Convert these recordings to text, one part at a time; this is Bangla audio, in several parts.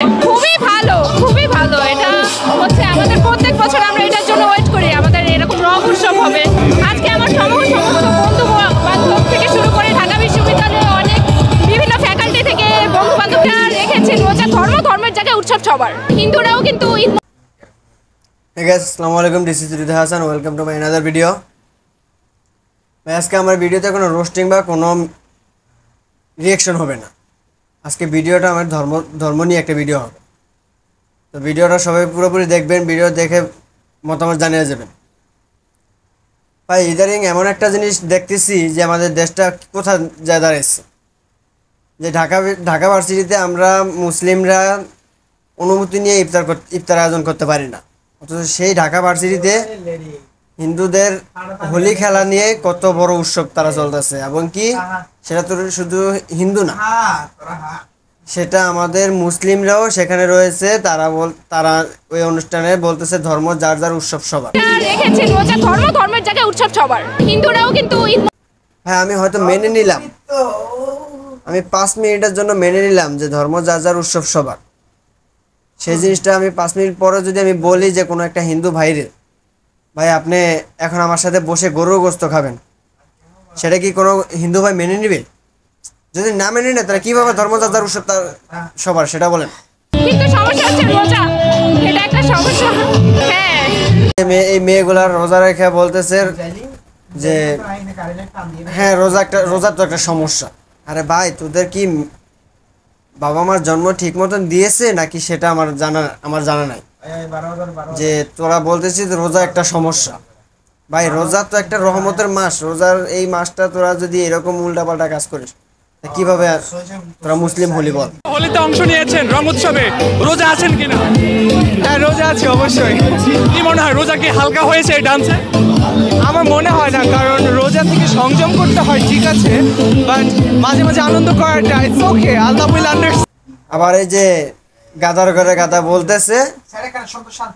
খুবই ভালো, খুবই ভালো। এটা হচ্ছে আমাদের প্রত্যেক বছর আমরা এটার জন্য ওয়েট করি, আমাদের এরকম রং উৎসব হবে। আজকে আমার সমস্ত বন্ধু বান্ধব থেকে শুরু করে ঢাকা বিশ্ববিদ্যালয়ে অনেক বিভিন্ন ফ্যাকাল্টি থেকে বন্ধু বান্ধবরা রেখেছে। রোজা ধর্মের জায়গায় উৎসব সবার, হিন্দুরাও কিন্তু ঈদ। Hey guys, আসসালামু আলাইকুম, this is Rida Hasan, welcome to my another video. আজকে আমার ভিডিওতে কোনো রোস্টিং বা কোনো রিয়াকশন হবে না। আজকে ভিডিওটা আমার ধর্ম নিয়ে একটা ভিডিও হবে। তো ভিডিওটা সবাই পুরোপুরি দেখবেন, ভিডিও দেখে মতামত জানিয়ে যাবেন। ভাই ইদারিং এমন একটা জিনিস দেখতেছি যে আমাদের দেশটা কোথায় যায় দাঁড়িয়েছে, যে ঢাকা ভার্সিটিতে আমরা মুসলিমরা অনুমতি নিয়ে ইফতার আয়োজন করতে পারি না, অথচ সেই ঢাকা ভার্সিটিতে হিন্দুদের হোলি খেলা নিয়ে কত বড় উৎসব তারা চলতেছে, এবং কি সেটা তো শুধু হিন্দু না, সেটা আমাদের মুসলিমরাও সেখানে রয়েছে। তারা ওই অনুষ্ঠানে বলতেছে ধর্ম যার যার উৎসব সবার। রেখেছে রোজা ধর্মের জায়গায় উৎসব সবার, হিন্দুরাও কিন্তু হ্যাঁ, আমি হয়তো মেনে নিলাম, আমি 5 মিনিটের জন্য মেনে নিলাম যে ধর্ম যার যার উৎসব সবার। সেই জিনিসটা আমি 5 মিনিট পরে যদি আমি বলি যে কোনো একটা হিন্দু ভাই আপনি এখন আমার সাথে বসে গরুর গোস্ত খাবেন, সেটা কি কোনো হিন্দু ভাই মেনে নিবে? যদি না মেনে নেয় তাহলে কীভাবে ধর্ম যার যার উৎসব সবার সেটা বলেন। কিন্তু সমস্যা হচ্ছে রোজা, এটা একটা সমস্যা। হ্যাঁ, এই মেয়েগুলার রোজা রেখে বলতেছে যে হ্যাঁ রোজা তো একটা সমস্যা। আরে ভাই, তোদের কি বাবা মার জন্ম ঠিক মতন দিয়েছে নাকি সেটা আমার জানা নাই, যে তোরা বলতেছিস রোজা একটা সমস্যা। ভাই রোজা তো একটা রহমতের মাস, রোজার এই মাসটা তোরা যদি এরকম উল্টাপাল্টা কাজ করিস কিভাবে তোরা মুসলিম হলি বল? হোলিতে অংশ নিয়েছেন, রং উৎসবে রোজা আছেন কিনা? হ্যাঁ, রোজা আছে অবশ্যই। কি মনে হয় রোজা কি হালকা হয়েছে এই ডান্সে? আমার মনে হয় না, কারণ রোজা থেকে সংযম করতে হয়, ঠিক আছে, বাট মাঝে মাঝে আনন্দ করাটা it's okay, Allah will understand. আবার এই যে গাদার ঘরে গাদা বলতেছে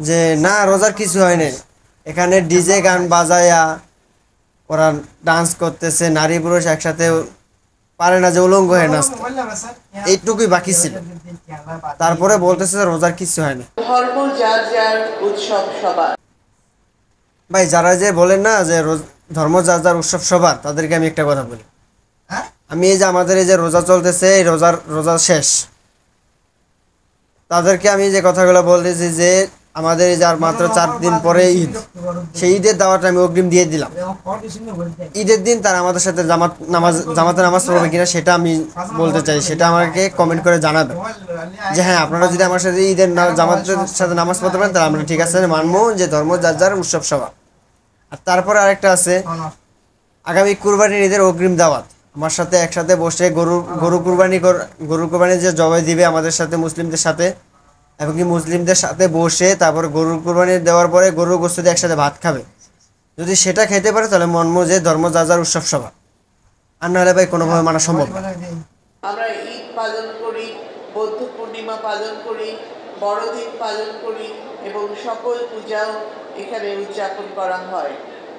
যে না রোজার কিছু হয়নি, এখানে ডিজে গান বাজায়া ওরা ডান্স করতেছে, নারী পুরুষ একসাথে পারে না যে উলঙ্গ হয়ে নাচতে, এইটুকুই বাকি ছিল। তারপরে বলতেছে রোজার কিছু হয় না। ধর্ম যার যার উৎসব সবার। ভাই যারা যে বলেন না যে ধর্ম যার যার উৎসব সবার, তাদেরকে আমি একটা কথা বলি। আমি এই যে আমাদের এই যে রোজা চলতেছে, এই রোজা শেষ, তাদেরকে আমি যে কথাগুলো বলতেছি যে আমাদের এই যে আর মাত্র 4 দিন পরে ঈদ, সেই ঈদের দাওয়াটা আমি অগ্রিম দিয়ে দিলাম। ঈদের দিন তারা আমাদের সাথে জামাতে নামাজ পড়বে কিনা সেটা আমি বলতে চাই, সেটা আমাকে কমেন্ট করে জানাবেন যে হ্যাঁ আপনারা যদি আমার সাথে ঈদের জামাতের সাথে নামাজ পড়তে পারেন তাহলে আমরা ঠিক আছে মানবো যে ধর্ম যার যার উৎসব সভা। আর তারপরে আরেকটা আছে, আগামী কুরবানির ঈদের অগ্রিম দাওয়াত, আমার সাথে একসাথে বসে গরু কুরবানি যে জবাই দিবে আমাদের সাথে মুসলিমদের সাথে, এবং কি মুসলিমদের সাথে বসে তারপর গরুর কুরবানি দেওয়ার পরে গরুর গোশত দিয়ে একসাথে ভাত খাবে। যদি সেটা খেতে পারে তাহলে মনমো যে ধর্ম যার যার উৎসব সভা, আর নাহলে ভাই কোনোভাবে মানা সম্ভব না। আমরা ঈদ পালন করি, বৌদ্ধ পূর্ণিমা পালন করি, বড়দিন পালন করি এবং সকল পূজাও এখানে উদযাপন করা হয়,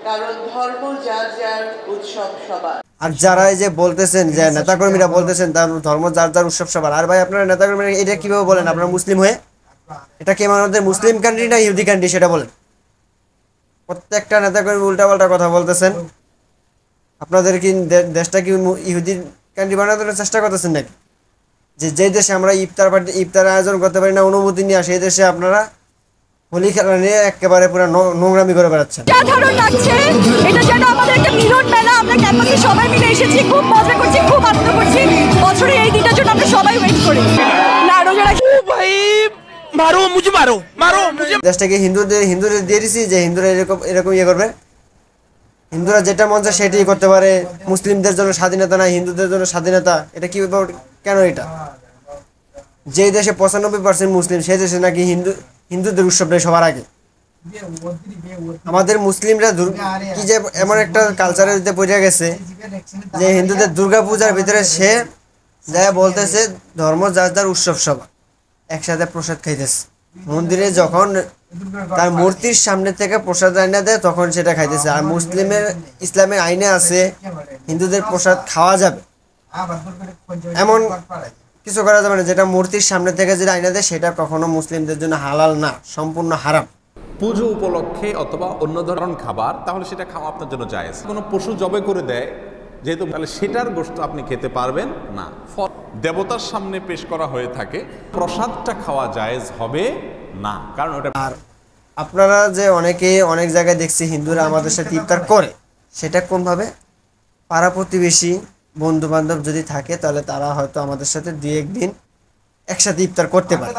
কারণ ধর্ম যার যার উৎসব সবার। আর যারা এই যে বলতেছেন যে নেতাকর্মীরা বলতেছেন তার ধর্ম যার যার উৎসব সবার, আর ভাই আপনারা নেতাকর্মীরা এটা কিভাবে বলেন আপনারা মুসলিম হয়ে? এটা কি আমাদের মুসলিম কান্ট্রি না ইহুদি কান্ট্রি সেটা বলেন। প্রত্যেকটা নেতাকর্মী উল্টাপাল্টা কথা বলতেছেন। আপনাদের কি দেশটা কি ইহুদি কান্ট্রি বানানোর চেষ্টা করতেছেন নাকি? যে দেশে আমরা ইফতার আয়োজন করতে পারি না অনুমতি নিয়ে, সেই দেশে আপনারা হোলি খেলা নিয়ে একেবারে পুরো নোংরামি করে বেড়াচ্ছেন। সাধারণ লাগছে, এটা যেন আমাদের একটা মিলন মেলা। আমরা ক্যাম্পাসে সবাই মিলে এসেছি, খুব মজা করছি, খুব আনন্দ করছি। বছরে এই দিনটার জন্য আমরা সবাই ওয়েট করি। না রোজা রাখি ভাই মারো মুঝে মারো মুঝে। দেশটাকে হিন্দুদের দিয়ে দিছি যে হিন্দুরা এরকম ইয়ে করবে। হিন্দুরা যেটা মন চায় সেটাই করতে পারে, মুসলিমদের জন্য স্বাধীনতা নাই, হিন্দুদের জন্য স্বাধীনতা, এটা কি ব্যাপার? কেন এটা? যে দেশে 95% মুসলিম সেই দেশে নাকি হিন্দুদের উৎসবটাই সবার আগে। আমাদের মুসলিমরা কি যে এমন একটা কালচারের ভিতরে পড়ে গেছে যে হিন্দুদের দুর্গা পূজার ভিতরে সে যা বলতেছে ধর্ম যার যার উৎসব সভা, একসাথে প্রসাদ খাইতেছে। মন্দিরে যখন তার মূর্তির সামনে থেকে প্রসাদ আইনা দেয় তখন সেটা খাইতেছে। আর ইসলামের আইনে আছে হিন্দুদের প্রসাদ খাওয়া যাবে, এমন কিছু করা যাবে না। যেটা মূর্তির সামনে থেকে যেটা আইনা দেয় সেটা কখনো মুসলিমদের জন্য হালাল না, সম্পূর্ণ হারাম। পুজো উপলক্ষে অথবা অন্য ধরনের খাবার, তাহলে সেটা খাওয়া আপনার জন্য জায়েজ। কোনো পশু জবে করে দেয় যেহেতু, তাহলে সেটার গোশত আপনি খেতে পারবেন না। দেবতার সামনে পেশ করা হয়ে থাকে, প্রসাদটা খাওয়া জায়েজ হবে না, কারণ ওটা। আর আপনারা যে অনেকে অনেক জায়গায় দেখছি হিন্দুরা আমাদের সাথে ইফতার করে, সেটা কোনভাবে? পাড়া প্রতিবেশী বন্ধু বান্ধব যদি থাকে তাহলে তারা হয়তো আমাদের সাথে 2-1 দিন একসাথে ইফতার করতে পারে,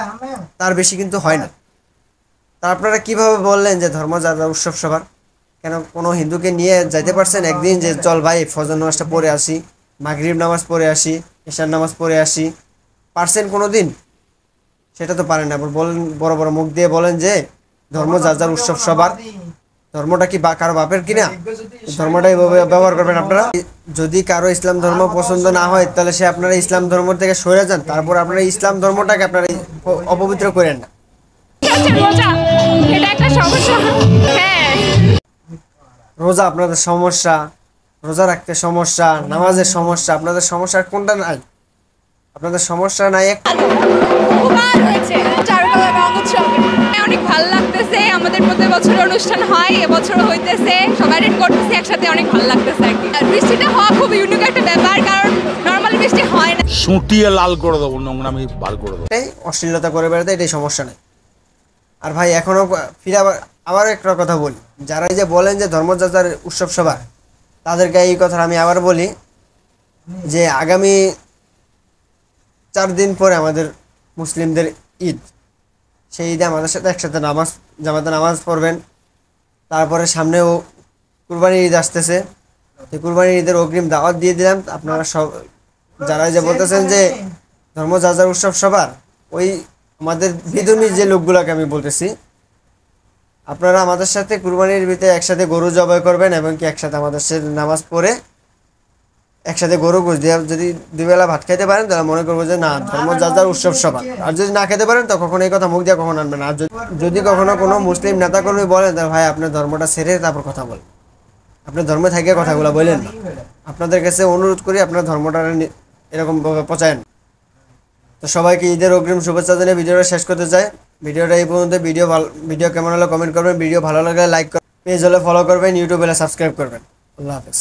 তার বেশি কিন্তু হয় না। তা আপনারা কিভাবে বললেন যে ধর্ম যাত্রা উৎসব সবার? কেন কোনো হিন্দুকে নিয়ে যাইতে পারছেন একদিন যে চল ভাই ফজর নামাজটা পড়ে আসি, মাগরিব নামাজ পড়ে আসি, এশার নামাজ পড়ে আসি? পারছেন কোনো দিন? সেটা তো পারেন না। বলেন, বড় বড় মুখ দিয়ে বলেন যে ধর্ম যার উৎসব সবার। ধর্মটা কি কারো বাপের কিনা? ধর্মটা এইভাবে ব্যবহার করবেন আপনারা। যদি কারো ইসলাম ধর্ম পছন্দ না হয় তাহলে সে আপনারা ইসলাম ধর্ম থেকে সরে যান, তারপর আপনারা ইসলাম ধর্মটাকে আপনারা অপবিত্র করেন না। রোজা এটা একটা সমস্যা। হ্যাঁ, রোজা আপনাদের সমস্যা, রোজা রাখতে সমস্যা, নামাজের সমস্যা, আপনাদের সমস্যা কোনটা নাই? আপনাদের সমস্যা নাই একটা? উপকার হয়েছে চারুকলা রং উৎসব। অনেক ভালো লাগতেছে, আমাদের প্রতি বছর অনুষ্ঠান হয়, এবছর হইতেছে, সবাই অ্যাটেন্ড করতেছে একসাথে, অনেক ভালো লাগতেছে আর কি। আর বৃষ্টিটা হওয়া খুব ইউনিক একটা ব্যাপার, কারণ নর্মালি বৃষ্টি হয় না। সুটিয়ে লাল করে দেবো, নোংরামি বার করে দেবো। এটাই অশ্লীলতা করে বেড়াতে, এটাই সমস্যা নেই। আর ভাই এখনো ফিরে আবার একটা কথা বলি, যারা এই যে বলেন যে ধর্মযাত্রার উৎসব সভা, তাদেরকে এই কথা আমি আবার বলি যে আগামী 4 দিন পরে আমাদের মুসলিমদের ঈদ। সেই ঈদে আমাদের সাথে একসাথে জামাতে নামাজ পড়বেন। তারপরে সামনেও কুরবানির ঈদ আসতেছে, এই কুরবানির ঈদের অগ্রিম দাওয়াত দিয়ে দিলাম। আপনারা সব যারা যে বলতেছেন যে ধর্মযাত্রার উৎসব সবার, ওই আমাদের বিধর্মী যে লোকগুলোকে আমি বলতেছি, আপনারা আমাদের সাথে কুরবানির ভিতরে একসাথে গরু জবাই করবেন এবং কি একসাথে আমাদের সাথে নামাজ পড়ে একসাথে গরু গোশ দিয়ে যদি 2 বেলা ভাত খাইতে পারেন তাহলে মনে করবো যে না ধর্মযাত্রার উৎসব সভা। আর যদি না খেতে পারেন তো কখনো এই কথা মুখ দিয়ে কখনো আনবেন না। আর যদি কখনো কোনো মুসলিম নেতাকর্মী বলেন তাহলে ভাই আপনার ধর্মটা ছেড়ে তারপর কথা বলেন, আপনার ধর্মে থেকে কথাগুলো বলেন না। আপনাদের কাছে অনুরোধ করি আপনার ধর্মটা এরকম পচায়েন। তো সবাইকে ঈদের অগ্রিম শুভেচ্ছা জানিয়ে ভিডিওটা শেষ করতে চাই। ভিডিওটা এই পর্যন্ত। ভিডিও কেমন হলে কমেন্ট করবেন, ভিডিও ভালো লাগলে লাইক করবেন, পেজ হলে ফলো করবেন, ইউটিউব হলে সাবস্ক্রাইব করবেন। আল্লাহ হাফেজ।